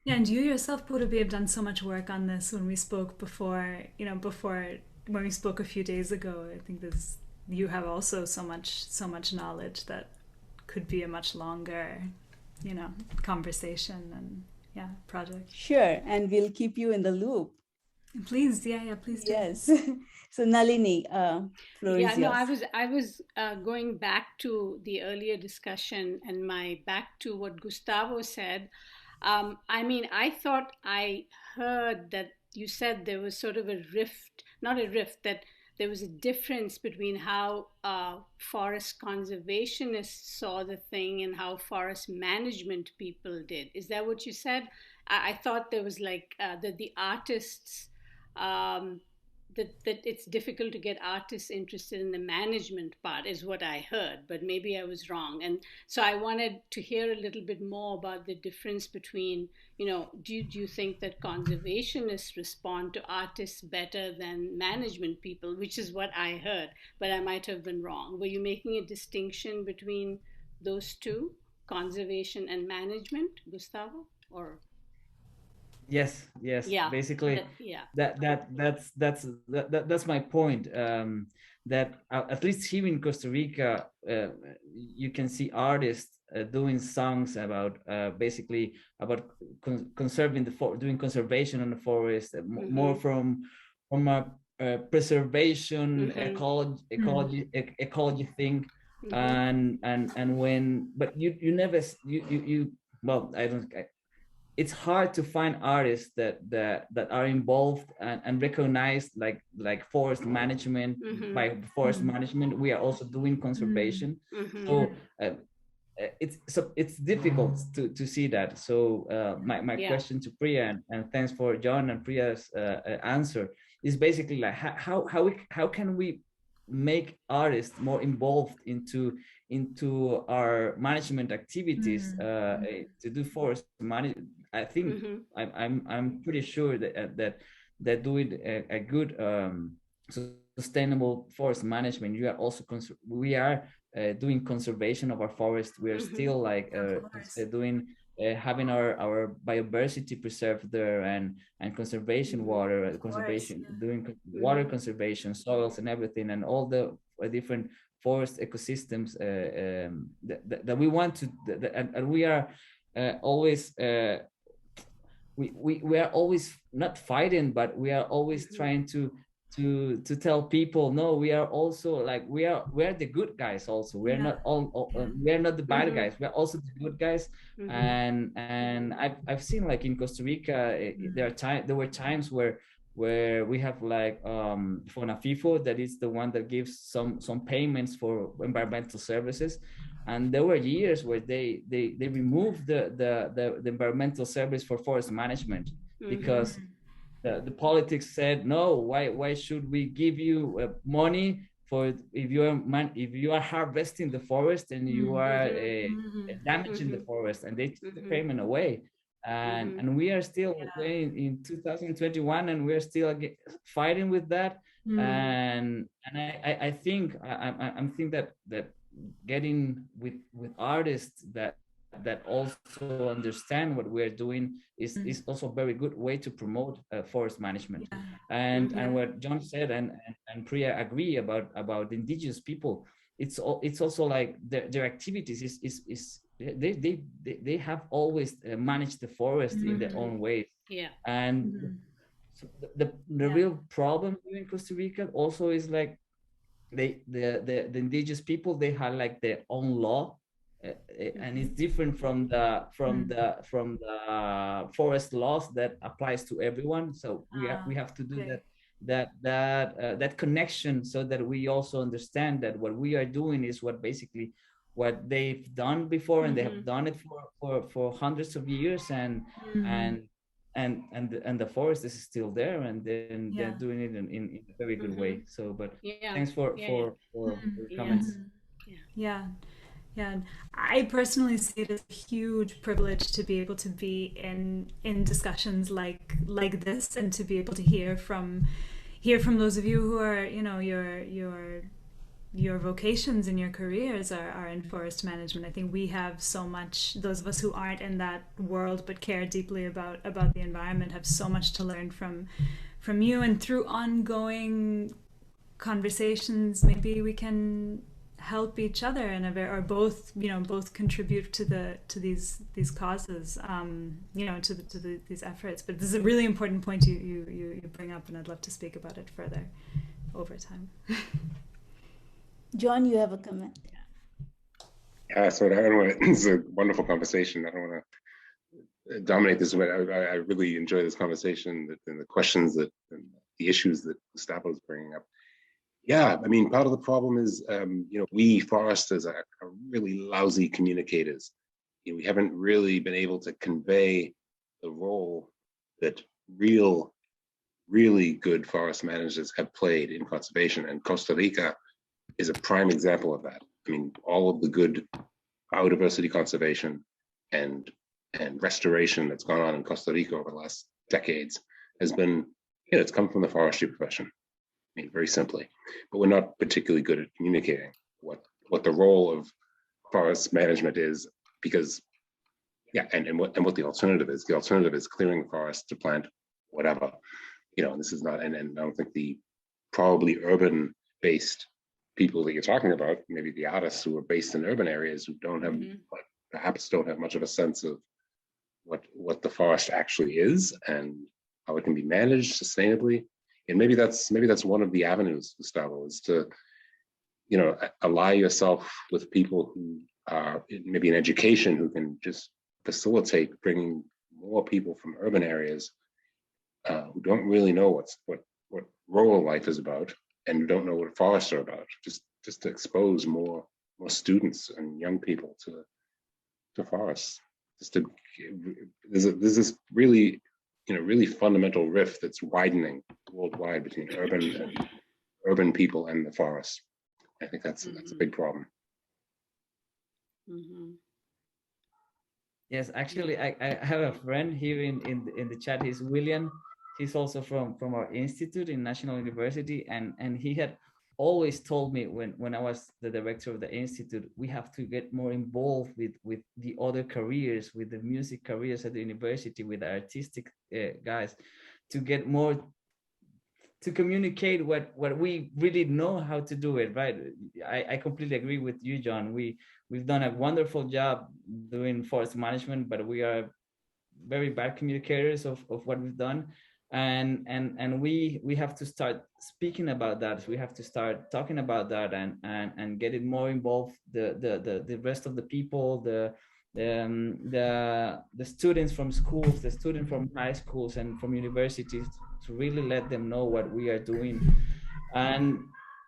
Yeah, and you yourself, Purabhi, have done so much work on this. When we spoke before, when we spoke a few days ago, I think you have also so much knowledge that could be a much longer, conversation and project. Sure. And we'll keep you in the loop. Please, please do. Yes. So Nalini, floor Yeah, is no, yours. I was going back to the earlier discussion and back to what Gustavo said. I mean, I thought I heard that you said there was sort of a rift, not a rift, that there was a difference between how forest conservationists saw the thing and how forest management people did. Is that what you said? I thought there was like that the artists, that it's difficult to get artists interested in the management part is what I heard, but maybe I was wrong. And so I wanted to hear a little bit more about the difference between, do you think that conservationists respond to artists better than management people, which is what I heard, but I might have been wrong. Were you making a distinction between those two, conservation and management, Gustavo? Or Yes, yeah, basically yeah, that's my point. That at least here in Costa Rica, you can see artists doing songs about basically about conserving doing conservation on the forest, more from a preservation ecology thing. And when, but you never you well, it's hard to find artists that are involved and recognized like forest management. By forest management, we are also doing conservation. So it's difficult to see that. So my question to Priya, and thanks for John and Priya's answer, is basically like how can we make artists more involved into our management activities to do forest management. I think I'm pretty sure that doing a good sustainable forest management, you are also we are doing conservation of our forest. We are still like doing having our biodiversity preserved there, and conservation water conservation, doing water conservation, soils and everything, and all the different forest ecosystems that we want to, and we are always we are always not fighting, but we are always trying to tell people, no, we are also like we are the good guys also. We are not all we are not the bad guys, we are also the good guys. And I've seen like in Costa Rica there were times where we have like FONAFIFO, that is the one that gives some payments for environmental services. And there were years where they removed the environmental service for forest management because the politics said, no, why should we give you money for if you are harvesting the forest and you are damaging the forest, and they took the payment away. And we are still in 2021, and we're still fighting with that. And I think I'm think that getting with artists that also understand what we're doing is also a very good way to promote forest management. And what John said and Priya agree about indigenous people, it's also like their activities is they have always managed the forest in their own ways. And so the real problem here in Costa Rica also is like the indigenous people, they have like their own law, and it's different from the forest laws that applies to everyone. So we have to do that connection, so that we also understand that what we are doing is what basically what they've done before, and they have done it for hundreds of years, and the forest is still there, and then they're doing it in a very good way. So, but thanks for your comments. Yeah. I personally see it as a huge privilege to be able to be in discussions like this, and to be able to hear from those of you who are, your vocations and your careers are in forest management. I think we have so much, those of us who aren't in that world but care deeply about the environment have so much to learn from you, and through ongoing conversations maybe we can help each other in a very, or both, both contribute to these causes, these efforts. But this is a really important point you bring up, and I'd love to speak about it further over time. John, you have a comment? Yeah, so I don't want to, it's a wonderful conversation. I don't want to dominate this, but I really enjoy this conversation and the questions and the issues that Gustavo is bringing up. Yeah, I mean, part of the problem is, we foresters are really lousy communicators. We haven't really been able to convey the role that really good forest managers have played in conservation, and Costa Rica is a prime example of that. I mean, all of the good biodiversity conservation and restoration that's gone on in Costa Rica over the last decades has been, it's come from the forestry profession. I mean, very simply, but we're not particularly good at communicating what the role of forest management is, because and what the alternative is. The alternative is clearing the forest to plant whatever, and this is not, and I don't think the probably urban based people that you're talking about, maybe the artists who are based in urban areas who don't have, perhaps don't have much of a sense of what the forest actually is and how it can be managed sustainably. And maybe that's one of the avenues, Gustavo, is to, ally yourself with people who are maybe in education, who can just facilitate bringing more people from urban areas who don't really know what rural life is about and don't know what forests are about. Just to expose more students and young people to forests. There's this really really fundamental rift that's widening worldwide between urban people and the forest. I think that's a big problem. Yes, actually, I have a friend here in the chat. He's William. He's also from our institute in National University, and he had always told me when I was the director of the institute, we have to get more involved with the other careers, with the music careers at the university, with the artistic guys, to get more, to communicate what we really know how to do it, right? I completely agree with you, John. We've done a wonderful job doing forest management, but we are very bad communicators of what we've done. And we have to start speaking about that. We have to start talking about that and get it more involved, the rest of the people, the students from schools, the students from high schools and from universities, to really let them know what we are doing. And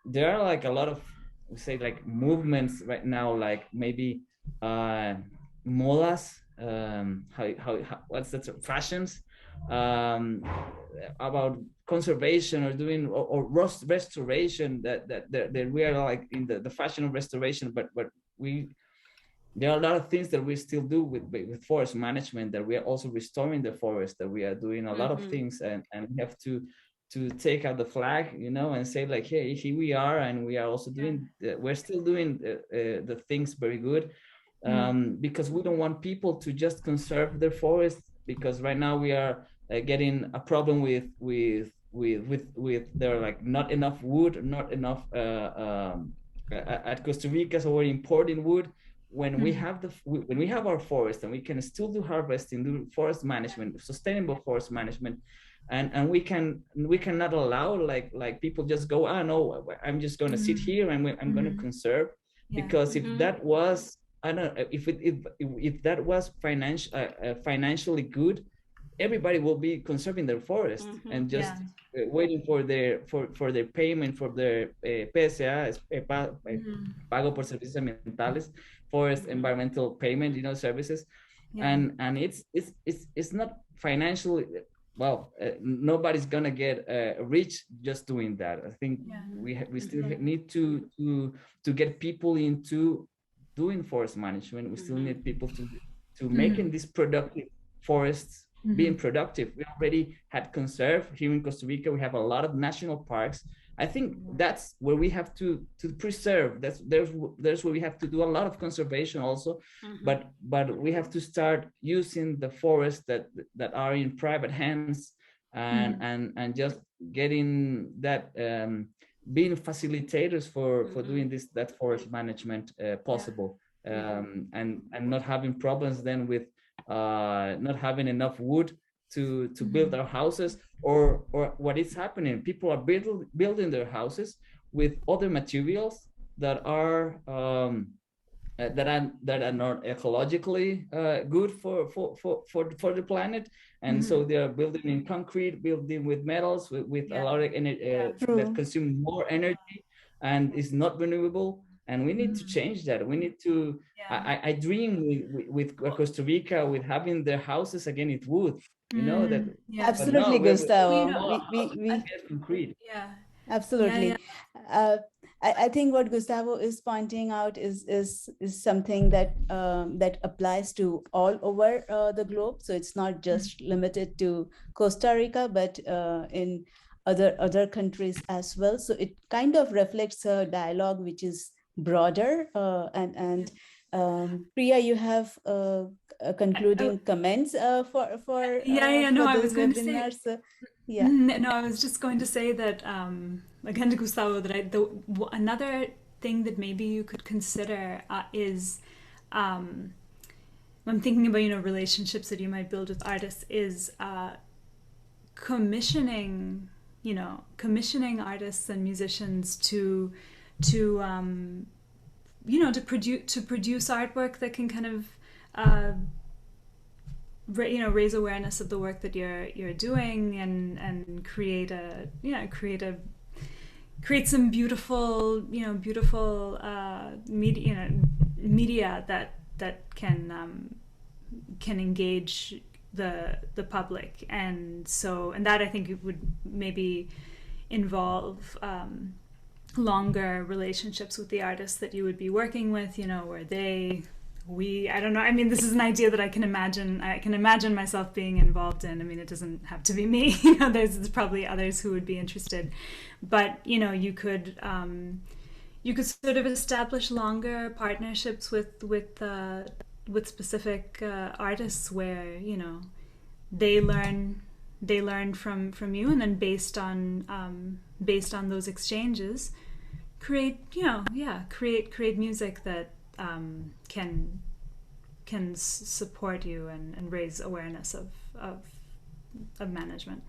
there are like a lot of, we say, like movements right now, like maybe modas, what's that, fashions, about conservation or doing or restoration, that we are like in the fashion of restoration, but there are a lot of things that we still do with forest management, that we are also restoring the forest, that we are doing a lot of things, and we have to take out the flag, and say like, hey, here we are, and we are also doing we're still doing the things very good, because we don't want people to just conserve their forests, because right now we are getting a problem with there are like not enough wood, not enough at Costa Rica, so we're importing wood. When we have our forest, and we can still do harvesting, do forest management, sustainable forest management, and we cannot allow like people just go, no, I'm just going to sit here and I'm going to conserve, because if that was, I don't know, if that was financially good, everybody will be conserving their forest and just waiting for their payment for their PSA, pago por servicios ambientales, forest environmental payment, services, and it's not financially well. Nobody's gonna get rich just doing that. I think we still need to get people into doing forest management. We still need people to making these productive forests being productive. We already had conserved here in Costa Rica. We have a lot of national parks, I think that's where we have to preserve. There's where we have to do a lot of conservation also, but we have to start using the forests that are in private hands, and just getting that, being facilitators for doing that forest management possible, and not having problems then with not having enough wood to build our houses, or what is happening. People are building their houses with other materials that are that are not ecologically good for the planet, and so they are building in concrete, building with metals, with a lot of that consume more energy and is not renewable. And we need to change that. We need to. I dream with Costa Rica with having their houses again in wood. You know that. Absolutely, But no, Gustavo. we concrete. Absolutely. I think what Gustavo is pointing out is something that that applies to all over the globe. So it's not just limited to Costa Rica, but in other countries as well. So it kind of reflects a dialogue which is broader. And Priya, you have concluding comments for I those was going webinars. to say, Yeah. no, I was just going to say that again to Gustavo, that another thing that maybe you could consider is when I'm thinking about relationships that you might build with artists, is commissioning artists and musicians to produce artwork that can kind of raise awareness of the work that you're doing, and create some beautiful media that can engage the public. And that I think it would maybe involve longer relationships with the artists that you would be working with, where I don't know. I mean, this is an idea that I can imagine myself being involved in. I mean, it doesn't have to be me. There's probably others who would be interested, but you could sort of establish longer partnerships with specific artists, where they learn from you, and then based on those exchanges, create music that can support you and raise awareness of management.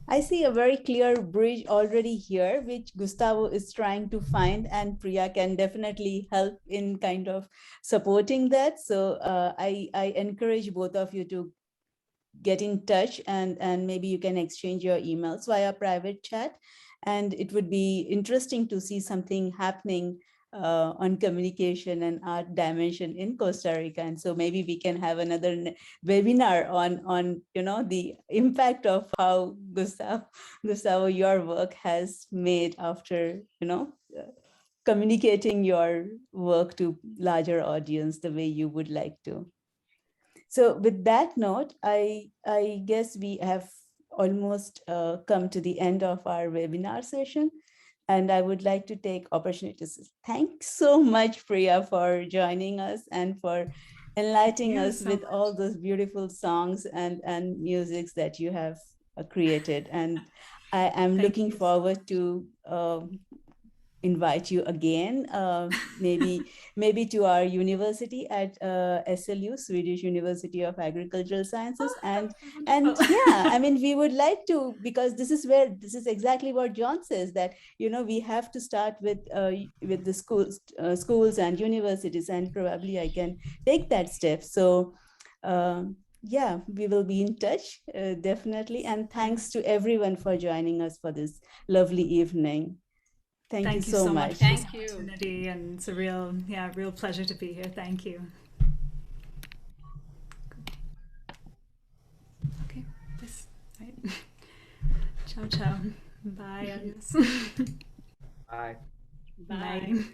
I see a very clear bridge already here, which Gustavo is trying to find, and Priya can definitely help in kind of supporting that. So I encourage both of you to get in touch, and maybe you can exchange your emails via private chat. And it would be interesting to see something happening on communication and art dimension in Costa Rica. And so maybe we can have another webinar on the impact of how Gustavo, your work has made after communicating your work to larger audience the way you would like to. So with that note, I guess we have almost come to the end of our webinar session. And I would like to take opportunity to say thanks so much, Priya, for joining us and for enlightening us with all those beautiful songs and musics that you have created. And I am looking forward to invite you again, maybe to our university at SLU, Swedish University of Agricultural Sciences. And yeah, I mean, we would like to, because this is exactly what John says, that we have to start with the schools and universities, and probably I can take that step. So yeah, we will be in touch, definitely. And thanks to everyone for joining us for this lovely evening. Thank you so much. Thank you. Opportunity, and it's a real pleasure to be here. Thank you. Okay, this right. Ciao, ciao. Bye. Adios. Bye. Bye.